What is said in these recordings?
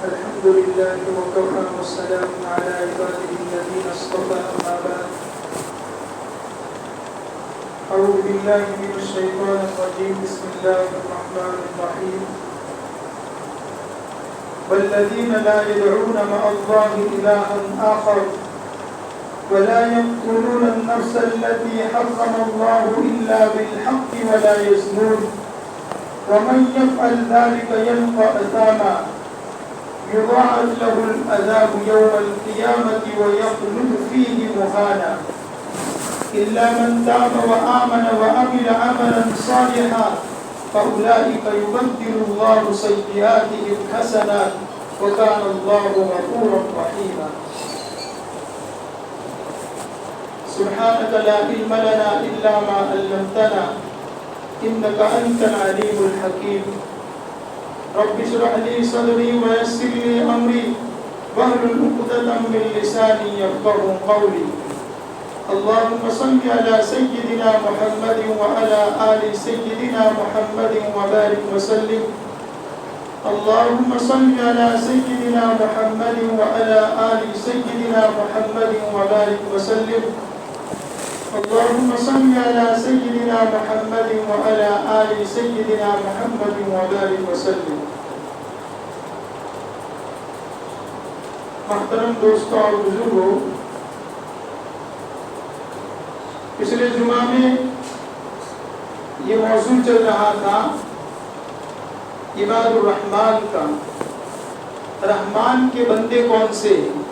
الحمد لله وكفى والسلام على عباده الذين اصطفى أما بعد أعوذ بالله من الشيطان الرجيم بسم الله الرحمن الرحيم والذين لا يدعون مع الله إلها آخر ولا يقتلون النفس التي حرم الله إلا بالحق ولا يزنون ومن يفعل ذلك يلقى أثاما يضاعف له العذاب يوم القيامة ويخلد فيه مهانا إلا من تاب وآمن وعمل عملا صالحا فأولئك يبدل الله سيئاتهم حسنات وكان الله غفورا رحيما سبحانك لا علم لنا إلا ما علمتنا إنك أنت العليم الحكيم رب اشرح لي صدري ويسر لي أمري واحلل عقدة من لساني يفقهوا قولي اللهم صل على سيدنا محمد وعلى آل سيدنا محمد وبارك وسلم اللهم صل على سيدنا محمد وعلى آل سيدنا محمد وبارك وسلم اللهم صل على سيدنا محمد وعلى آل سيدنا محمد وبارك وسلم محترم دوستوں اور بزرگوں، پچھلے جمعہ میں یہ موضوع چل رہا تھا عباد الرحمن کا، رحمان کے بندے کون سے ہیں،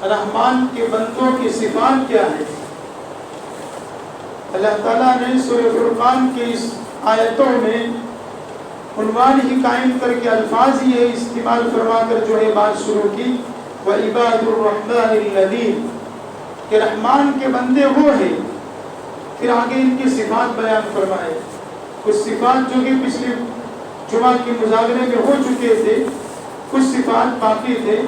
رحمان کے بندوں کی صفات کیا ہے۔ اللہ تعالیٰ نے سورہ فرقان کی اس آیتوں میں عنوان ہی قائم کر کے الفاظ یہ استعمال فرما کر جو ہے بات شروع کی، وَعِبَادُ الرَّحْمَنِ الَّذِينَ، کہ رحمان کے بندے وہ ہیں، پھر آگے ان کی صفات بیان فرمائے۔ کچھ صفات جو کہ پچھلی جمعہ کی مذاکرے میں ہو چکے تھے، کچھ صفات باقی تھے،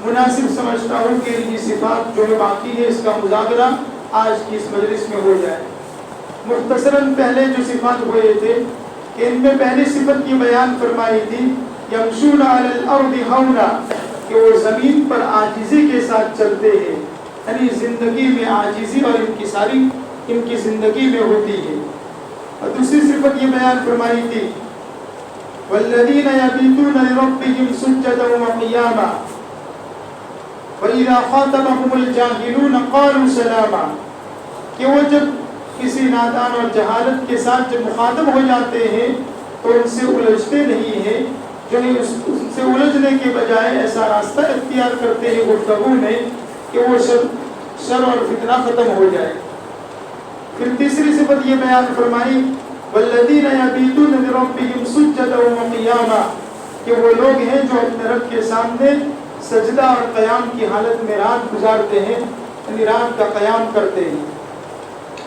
مناسب سمجھتا ہوں کہ یہ صفات جو ہے باقی ہے اس کا مذاکرہ آج کی اس مجلس میں ہو جائے۔ مختصراً پہلے جو صفات ہوئے تھے کہ ان میں پہلی صفت کی بیان فرمائی تھی یمشون علی الارض ہونا، کہ وہ زمین پر عاجزی کے ساتھ چلتے ہیں، یعنی زندگی میں عاجزی اور انکساری ان کی زندگی میں ہوتی ہے۔ اور دوسری صفت یہ بیان فرمائی تھی والذین یبیتون لربہم سجدا وقیاما وَإِذَا خَاطَبَهُمُ الْجَاهِلُونَ قَالُوا سَلَامًا، کہ وہ جب کسی نادان اور جہالت کے ساتھ جب مخاطب ہو جاتے ہیں تو ان سے الجھتے نہیں ہیں، جو ان سے الجھنے کے بجائے ایسا راستہ اختیار کرتے ہیں گفتگو میں کہ وہ شر اور فتنہ ختم ہو جائے۔ پھر تیسری صفت یہ بیان فرمائی وَالَّذِينَ يَبِيتُونَ لِرَبِّهِمْ سُجَّدًا وَقِيَامًا، کہ وہ لوگ ہیں جو اپنے رب کے سامنے سجدہ اور قیام کی حالت میں رات گزارتے ہیں، یعنی رات کا قیام کرتے ہیں۔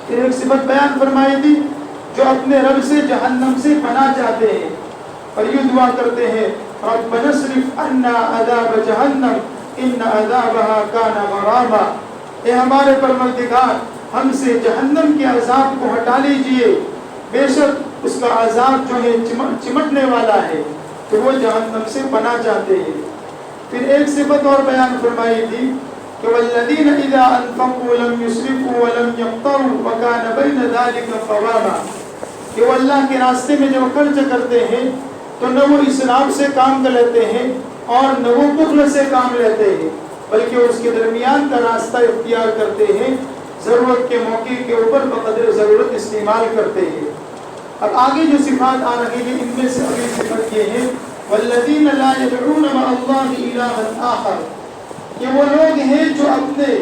پھر ایک صفت بیان فرمائی تھی جو اپنے رب سے جہنم سے پناہ چاہتے ہیں اور یہ دعا کرتے ہیں ربنا اصرف عنا عذاب جہنم ان عذابها كان غراما، اے ہمارے پروردگار ہم سے جہنم کے عذاب کو ہٹا لیجئے، بے شک اس کا عذاب جو ہے چمٹنے والا ہے، تو وہ جہنم سے پناہ چاہتے ہیں۔ پھر ایک صفت اور بیان فرمائی تھی کہ والذین اذا انفقوا لم يسرفوا ولم يقتروا وكان بين ذلك قواما، کہ وہ اللہ کے راستے میں جب خرچ کرتے ہیں تو نہ وہ اسراف سے کام کر لیتے ہیں اور نہ وہ بخل سے کام لیتے ہیں، بلکہ اس کے درمیان کا راستہ اختیار کرتے ہیں، ضرورت کے موقع کے اوپر بقدر ضرورت استعمال کرتے ہیں۔ اب آگے جو صفات آ رہی ہیں ان میں سے اگلی صفت یہ ہے والذین لا يدعون مع اللہ الہا آخر، کہ وہ لوگ ہیں جو اپنے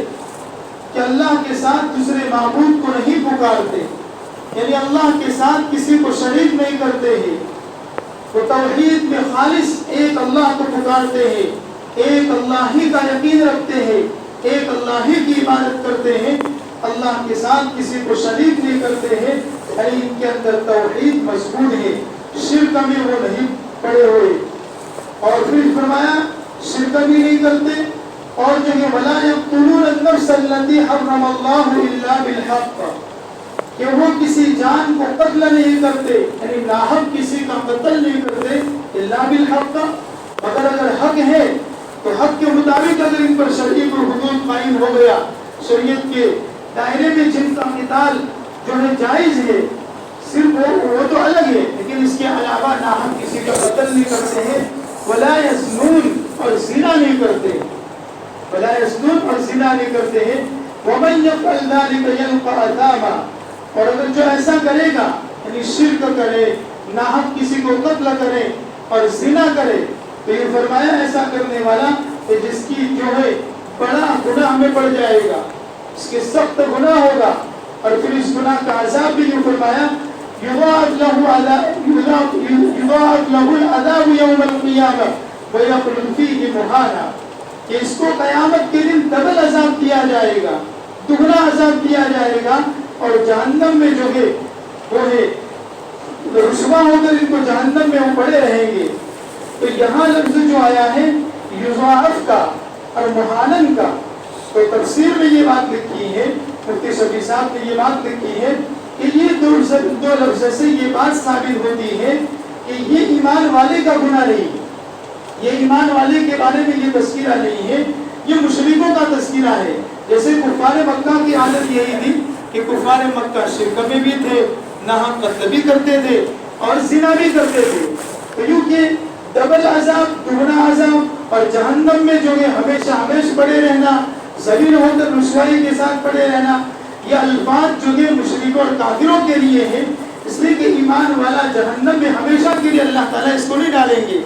کہ اللہ کے ساتھ دوسرے معبود کو نہیں پکارتے، یعنی اللہ کے ساتھ کسی کو شریک نہیں کرتے ہیں، وہ توحید میں خالص ایک اللہ کو پکارتے ہیں، ایک اللہ ہی کا یقین رکھتے ہیں، ایک اللہ ہی کی عبادت کرتے ہیں، اللہ کے ساتھ کسی کو شریک نہیں کرتے ہیں، یعنی ان کے اندر توحید مضبوط ہے، شرک میں وہ نہیں پڑے ہوئے۔ اور پھر فرمایا شرک بھی نہیں کرتے، اور جو ہے ولا یقتلون النفس التي حرم اللہ الا بالحق، کہ وہ کسی جان کو قتل نہیں کرتے، یعنی ناحق کسی کا قتل نہیں کرتے الا بالحق، مگر اگر حق ہے تو حق کے مطابق اگر ان پر شریعت اور حدود قائم ہو گیا، شریعت کے دائرے میں جن کا قتال جو ہے جائز ہے، صرف وہ تو الگ ہے، لیکن اس کے علاوہ نہ ہم کسی کا قتل نہیں کرتے ہیں، ولا یزنون اور زنا نہیں کرتے، ولا یزنون اور زنا نہیں کرتے ہیں، ومن یفعل ذلک یلقى اثاما، اور اگر جو ایسا کرے گا یعنی شرک کرے، ناحق کسی کو قتل کرے اور زنا کرے، تو یہ فرمایا ایسا کرنے والا کہ جس کی جو ہے بڑا گناہ میں پڑ جائے گا، اس کے سخت گناہ ہوگا، اور پھر اس گناہ کا عذاب بھی یہ فرمایا یضاعف له العذاب یوم القیامہ ویخلد فیہ مہانا، کہ اس کو قیامت کے دن ڈبل عذاب دیا جائے گا، دگنا عذاب دیا جائے گا، اور جہنم میں جو ہے وہ ہے رسوا ہو کر ان کو جہنم میں وہ پڑے رہیں گے۔ تو یہاں لفظ جو آیا ہے یضاعف کا اور مہانن کا، تو تفسیر میں یہ بات لکھی ہے، مفتی شفیع صاحب نے یہ بات لکھی ہے کہ یہ دو لفظ سے یہ بات ثابت ہوتی ہے کہ یہ ایمان والے کا گناہ نہیں، یہ ایمان والے کے بارے میں یہ تذکرہ نہیں ہے، یہ مشرکوں کا تذکرہ ہے۔ جیسے کفار مکہ کی حالت یہی تھی کہ کفار مکہ شرک میں بھی تھے، ناحق قتل بھی کرتے تھے اور زنا بھی کرتے تھے، تو یوں کہ ڈبل عذاب، دگنا عذاب، اور جہنم میں جو ہے ہمیشہ ہمیشہ پڑے رہنا، ذلیل ہو کر رسوائی کے ساتھ پڑے رہنا، یہ الفاظ جو ہے مشرکوں اور کافروں کے لیے ہیں، اس لیے کہ ایمان والا جہنم میں ہمیشہ کے لیے اللہ تعالیٰ اس کو نہیں ڈالیں گے،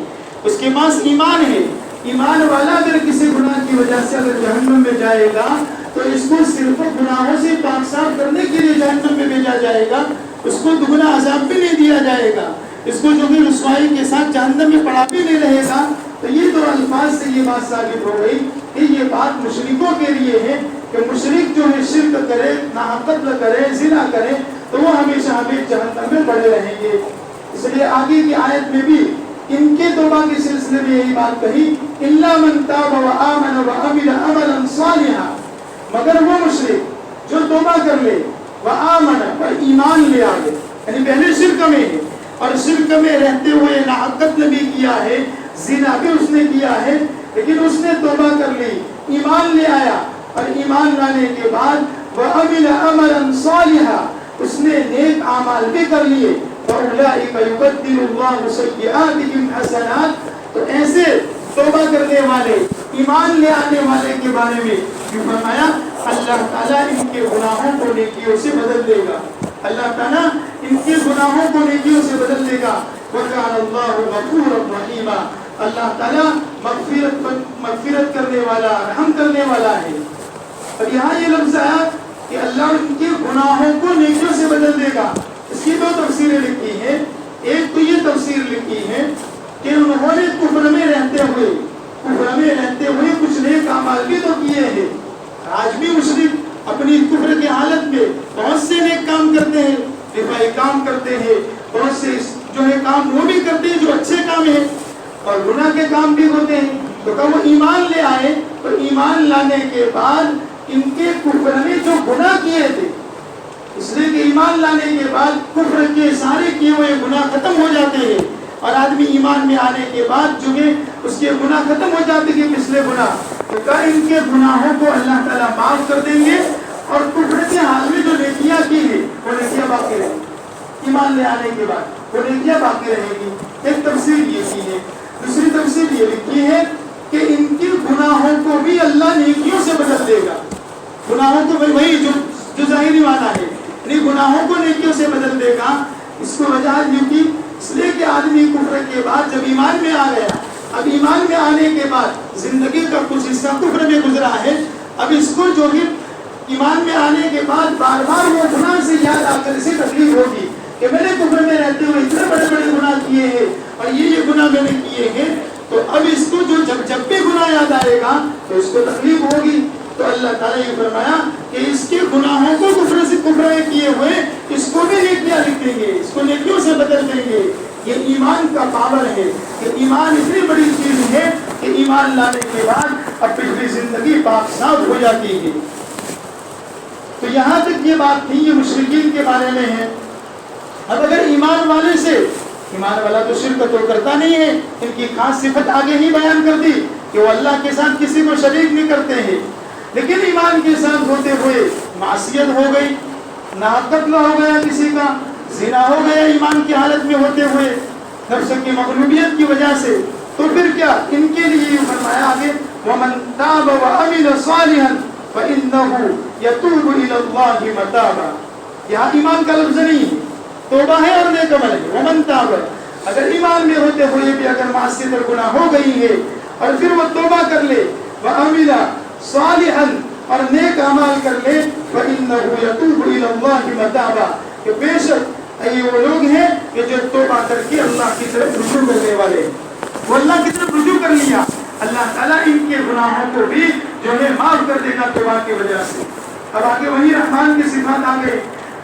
اس کے پاس ایمان ہے۔ ایمان والا اگر کسی گناہ کی وجہ سے اگر جہنم میں جائے گا تو اس کو صرف گناہوں سے پاک صاف کرنے کے لیے جہنم میں بھیجا جائے گا، اس کو دگنا عذاب بھی نہیں دیا جائے گا، اس کو جو بھی رسوائی کے ساتھ جہنم میں پڑا بھی نہیں رہے گا۔ تو یہ دو الفاظ سے یہ بات ثابت ہو گئی کہ یہ بات مشرکوں کے لیے ہے کہ مشرک جو ہے شرک کرے، ناحق قتل کرے، زنا کرے، تو وہ ہمیشہ ہمیشہ جہنم میں پڑے رہیں گے۔ اس لیے آگے کی آیت میں بھی ان کے توبہ کے سلسلے میں یہی بات کہی الا من تاب وآمن وعمل عملا صالحا، مگر وہ مشرک جو توبہ کر لے، وآمن اور ایمان لے آئے، یعنی پہلے شرک میں ہے اور شرک میں رہتے ہوئے ناحق قتل بھی کیا ہے، زنا بھی اس نے کیا ہے، لیکن اس نے توبہ کر لی، ایمان لے آیا، اور ایمان لانے کے بعد وعمل عملا صالحا، اس نے نیک اعمال بھی کر لیے، فَأُولَٰئِكَ يُبَدِّلُ اللَّهُ سَيِّئَاتِهِمْ حَسَنَاتٍ، تو ایسے توبہ کرنے والے، ایمان لے آنے والے کے بارے میں جو فرمایا اللہ تعالیٰ ان کے گناہوں کو نیکیوں سے بدل دے گا، اللہ تعالیٰ ان کے گناہوں کو نیکیوں سے بدل دے گا۔ وَكَانَ اللَّهُ غَفُورًا رَحِيمًا، اللہ تعالیٰ مغفرت کرنے والا، رحم کرنے والا ہے۔ اور یہاں یہ لفظ آیا کہ اللہ ان کے گناہوں کو نیکیوں سے بدل دے گا، اس کی دو تفسیریں لکھی ہیں۔ ایک تو یہ تفسیر لکھی ہے کہ انہوں نے کفر میں رہتے ہوئے کچھ نیک اعمال بھی تو کیے ہیں، آج بھی مشرک اپنی کفر کی حالت میں بہت سے نیک کام کرتے ہیں، دفاعی کام کرتے ہیں، بہت سے جو ہے کام وہ بھی کرتے ہیں جو اچھے کام ہیں، اور گناہ کے کام بھی ہوتے ہیں۔ تو کہ وہ ایمان لے آئے، تو ایمان لانے کے بعد ان کے کفر میں جو گناہ کیے تھے، اس لیے کہ ایمان لانے کے بعد کفر کے سارے کیے ہوئے گناہ ختم ہو جاتے ہیں، اور آدمی ایمان میں آنے کے بعد جو ہے اس کے گناہ ختم ہو جاتے ہیں، پچھلے گناہ، تو کہ ان کے گناہوں کو اللہ تعالیٰ معاف کر دیں گے، اور کفر کے حال میں جو نیکیاں کی ہیں وہ نیکیاں باقی رہیں گی، ایمان لے آنے کے بعد وہ نیکیاں باقی رہیں گی۔ ایک تفسیر یہ کی ہے۔ دوسری تفسیر یہ لکھی ہے کہ ان کے گناہوں کو بھی اللہ نیکیوں سے بدل دے گا، گناہوں کو وہی جو ظاہری والا ہے، یعنی گناہوں کو نیکیوں سے بدل دے گا۔ اس کو وجہ یہ کی اس لیے کہ آدمی کفر کے بعد جب ایمان میں آ گیا، اب ایمان میں آنے کے بعد زندگی کا کچھ حصہ کفر میں گزرا ہے، اب اس کو جو ہے ایمان میں آنے کے بعد بار بار وہ گناہ سے یاد آ کر اسے تکلیف ہوگی کہ میں نے کفر میں رہتے ہوئے اتنے بڑے بڑے گناہ کیے ہیں، اور یہ گناہ میں نے کیے ہیں، تو اب اس کو جو جب بھی گناہ یاد آئے گا تو اس کو تکلیف ہوگی۔ تو اللہ تعالیٰ یہ فرمایا کہ اس کے گناہوں کو کفر سے کفر کیے ہوئے اس کو بھی نیکیاں لکھ دیں گے، اس کو نیکیوں سے بدل دیں گے۔ یہ ایمان کا پاور ہے کہ ایمان اتنی بڑی چیز ہے کہ ایمان لانے کے بعد اب پچھلی زندگی پاک صاف ہو جاتی ہے۔ تو یہاں تک یہ بات تھی، یہ مشرکین کے بارے میں ہے۔ اب اگر ایمان والے سے ایمان والا تو شرک تو کرتا نہیں ہے. ان کی خاص صفت آگے ہی بیان کر دی کہ وہ اللہ کے ساتھ کسی کو شریک نہیں کرتے ہیں. لیکن ایمان کے ساتھ ہوتے ہوئے معصیت ہو گئی, ناحق قتل ہو گیا, کسی کا زنا ہو گیا ایمان کی حالت میں ہوتے ہوئے نفس کی مغلوبیت کی وجہ سے, تو پھر کیا ان کے لیے یہ فرمایا آگے وَمَن تَابَ وَعَمِلَ صَالِحًا فَإِنَّهُ يَتُوبُ إِلَى اللَّهِ مَتَابًا. یہاں ایمان کا لفظ نہیں ہے, توبہ ہے اور نیک عمل ہے. وَمَن تَابَ, اگر ایمان میں ہوتے ہوئے بھی اگر معصیت اور گناہ ہو گئی ہے اور پھر وہ توبہ کر لے, وَعَمِلَ صَالِحًا, اور نیک اعمال کر لے, فَإِنَّهُ يَتُوبُ إِلَى اللَّهِ مَتَابًا, کہ بے شک یہ وہ لوگ ہیں کہ جو توبہ کر کے اللہ کی طرف رجوع کرنے والے, وہ اللہ کی طرف رجوع کر لیا, اللہ تعالیٰ ان کے گناہوں کو بھی جو ہے معاف کر دے گا توبہ کی وجہ سے. اب آگے وہی رحمان کی صفات آ گئی,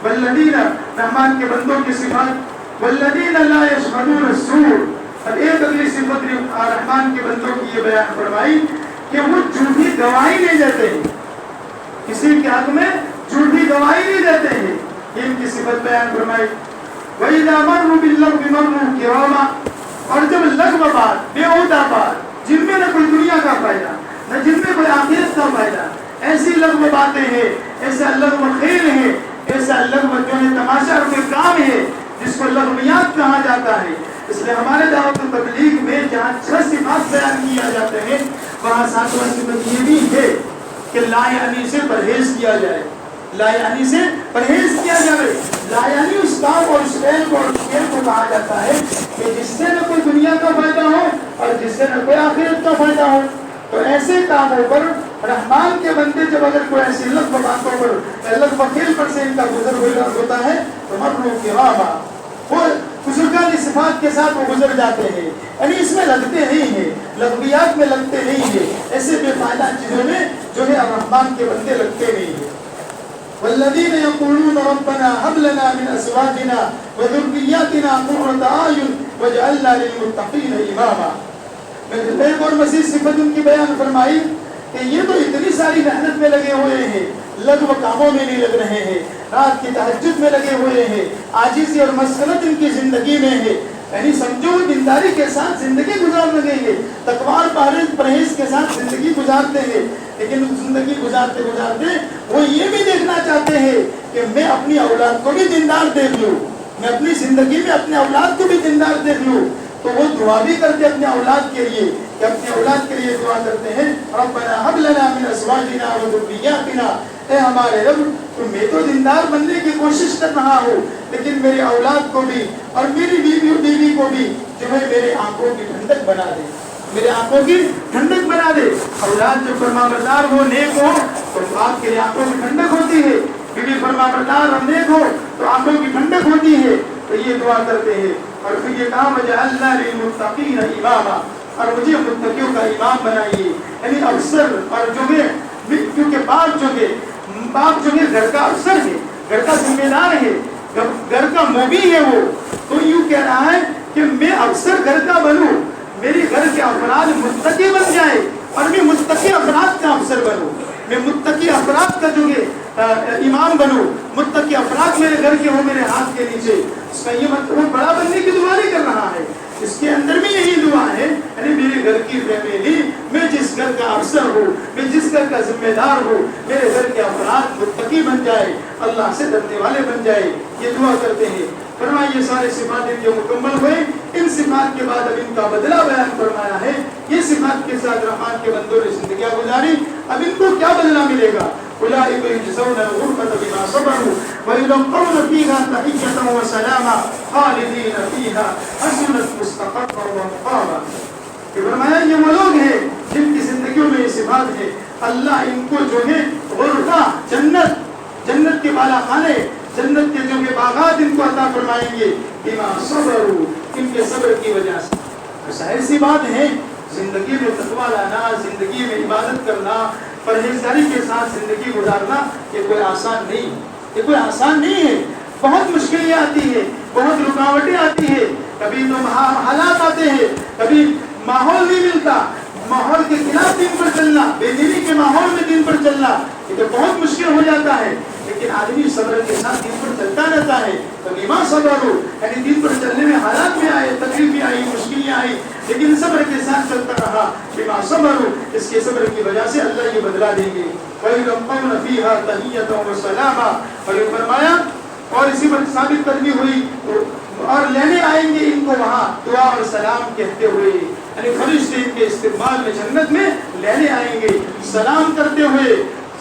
والذین, رحمان کے بندوں کی صفات, والذین لا یشهدون الزور. اب ایک اگلی صفت رحمان کے بندوں کی یہ بیان فرمائی کہ وہ جھوٹی گواہی نہیں دیتے ہیں, کسی کے حق میں جھوٹی گواہی نہیں دیتے ہیں. ان کی صفت بیان فرمائی وَإِذَا مَرُّوا بِاللَّغْوِ مَرُّوا كِرَامًا. اور جب لغو بات, بےہودہ بات, جن میں نہ کوئی دنیا کا فائدہ نہ جن میں کوئی آخرت کا فائدہ, ایسی لغو باتیں ہیں, ایسا لغو خیل ہے, ایسا لغو جو ہے تماشا اور کوئی کام ہے جس کو لغویات کہا جاتا ہے. اس لیے ہمارے دعوت و تبلیغ میں جہاں 6 صفات بیان کیا جاتے ہیں وہاں 7واں صفت یہ بھی ہے کہ لا یعنی سے پرہیز کیا جائے, لا یعنی سے پرہیز کیا جائے. لا یعنی اس کام اور اس فعل کو اور اس کھیل کو کہا جاتا ہے کہ جس سے نہ کوئی دنیا کا فائدہ ہو اور جس سے نہ کوئی آخرت کا فائدہ ہو. تو ایسے کاموں پر رحمان کے بندے جب اگر کوئی ایسی لغو باتوں پر, لغو خیل پر سے ان کا گزر ہوتا ہے تو مرّوا کراما, وہ بزرگان صفات کے ساتھ وہ گزر جاتے ہیں, یعنی اس میں لگتے نہیں ہیں, لغویات میں لگتے نہیں ہیں, ایسے بے فائدہ چیزوں میں جو ہے رحمان کے بندے لگتے نہیں ہیں. والذین یقولون ربنا هب لنا من ازواجنا وذرریاتنا قرۃ اعین واجعلنا للمتقین اماما. ایک اور مزید صفت ان کی بیان فرمائی کہ یہ تو اتنی ساری محنت میں لگے ہوئے ہیں, لغو کاموں میں نہیں لگ رہے ہیں, رات کی تہجد میں لگے ہوئے ہیں, عاجزی اور مسکنت ان کی زندگی میں ہے, یعنی سمجھو دینداری کے ساتھ زندگی گزار لگیں گے, تقویٰ پرہیز کے ساتھ زندگی گزارتے ہیں, لیکن زندگی گزارتے گزارتے وہ یہ بھی دیکھنا چاہتے ہیں کہ میں اپنی اولاد کو بھی دیندار دیکھ لوں, میں اپنی زندگی میں اپنے اولاد کو بھی دیندار دیکھ لوں. تو وہ دعا بھی کرتے اپنے اولاد کے لیے, کہ اپنے اولاد کے لیے دعا کرتے ہیں ربنا هب لنا من ازواجنا وذرياتنا, اے ہمارے رب تو میں تو دیندار بننے کی کوشش کر رہا ہوں لیکن میرے اولاد کو بھی اور میری بیوی کو بھی جو ہے میرے آنکھوں کی ٹھنڈک بنا دے, میرے آنکھوں کی ٹھنڈک بنا دے. اولاد جو فرمانبردار ہو, نیک ہو, تو آپ کے آنکھوں کی ٹھنڈک ہوتی ہے, بیوی فرمانبردار اور نیک ہو تو آنکھوں کی ٹھنڈک ہوتی ہے. تو یہ دعا کرتے ہیں اور پھر یہ کہا وجعلنا للمتقین اماما, اور مجھے متقیوں کا امام بنائیے, یعنی افسر. اور جو ہے کیونکہ باپ جو ہے گھر کا افسر ہے, گھر کا ذمہ دار ہے, گھر کا موبی ہے, وہ تو یوں کہہ رہا ہے کہ میں افسر گھر کا بنوں, میری گھر کے افراد متقی بن جائے اور میں متقی افراد کا افسر بنوں, میں متقی افراد کا جو ہے امام بنوں, متقی افراد میرے گھر کے ہو میرے ہاتھ کے نیچے. اس کا یہ مطلب وہ بڑا بننے کی دعا نہیں کر رہا ہے, اس کے اندر بھی یہی دعا ہے, یعنی میرے گھر کی فیملی, میں جس گھر کا افسر ہوں, میں جس گھر کا ذمہ دار ہوں, میرے گھر کے افراد متقی بن جائے, اللہ سے ڈرنے والے بن جائے. یہ دعا کرتے ہیں. فرمایا یہ سارے صفات جو مکمل ہوئے, ان صفات کے بعد اب ان کا بدلہ بیان فرمایا ہے. یہ صفات کے ساتھ رحمان کے بندوں نے زندگیاں گزاری, اب ان کو کیا بدلہ ملے گا؟ اولئک یجزون الغرفة بما صبروا ويلقون فيها تحية وسلاما خالدين فيها حسنت مستقرا ومقاما. فرمایا یہ وہ لوگ ہیں جن کی زندگیوں میں یہ صفات ہے, اللہ ان کو جو ہے غرفہ, جنت کے بالا خانے, جنت کے جو کہ باغات ان کو عطا فرمائیں گے بما صبروا, ان کے صبر کی وجہ سے. ظاہر سی بات ہے زندگی میں تقویٰ لانا, زندگی میں عبادت کرنا, پرہیزگاری کے ساتھ زندگی گزارنا یہ کوئی آسان نہیں, یہ کوئی آسان نہیں ہے. بہت مشکلیں آتی ہیں, بہت رکاوٹیں آتی ہیں, کبھی تو حالات آتے ہیں, کبھی ماحول نہیں ملتا, ماحول کے خلاف دین پر چلنا, بے دینی کے ماحول میں دین پر چلنا یہ تو بہت مشکل ہو جاتا ہے. لیکن آدمی صبر کے ساتھ دین پر چلتا رہتا ہے. کبھی ماں صبر ہو یعنی دین پر چلنے میں حالات میں آئے, تکلیفیں آئی, مشکلیں آئی, لیکن صبر کے ساتھ چلتا رہا. بما صبر ہو, اس کے صبر کی وجہ سے اللہ یہ بدلا دیں گے. وَيُلَقَّوْنَ فِيهَا تَحِيَّةً وَسَلَامًا, اور یہ فرمایا اور اسی پر ثابت قدمی ہوئی اور لینے آئیں گے ان کو وہاں دعا اور سلام کہتے ہوئے, یعنی فرشتے ان کے استقبال میں جنت میں لینے آئیں گے سلام کرتے ہوئے.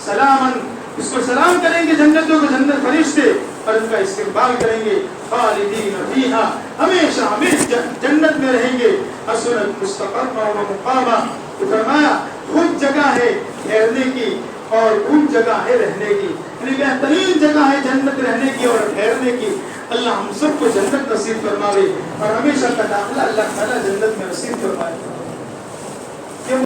سلامن, اس کو سلام کریں گے جنتوں کو جنت فرشتے اور ان کا استقبال کریں گے. خالدین فیہا, ہمیشہ ہمیشہ جنت میں رہیں گے. حسنت مستقرا و مقاما, تو فرمایا خوب جگہ ہے ٹھہرنے کی اور خوب جگہ ہے رہنے کی, یعنی بہترین جگہ ہے جنت رہنے کی اور ٹھہرنے کی. اللہ ہم سب کو جنت نصیب فرماوے اور ہمیشہ کا داخلہ اللہ تعالیٰ جنت میں نصیب فرمائے.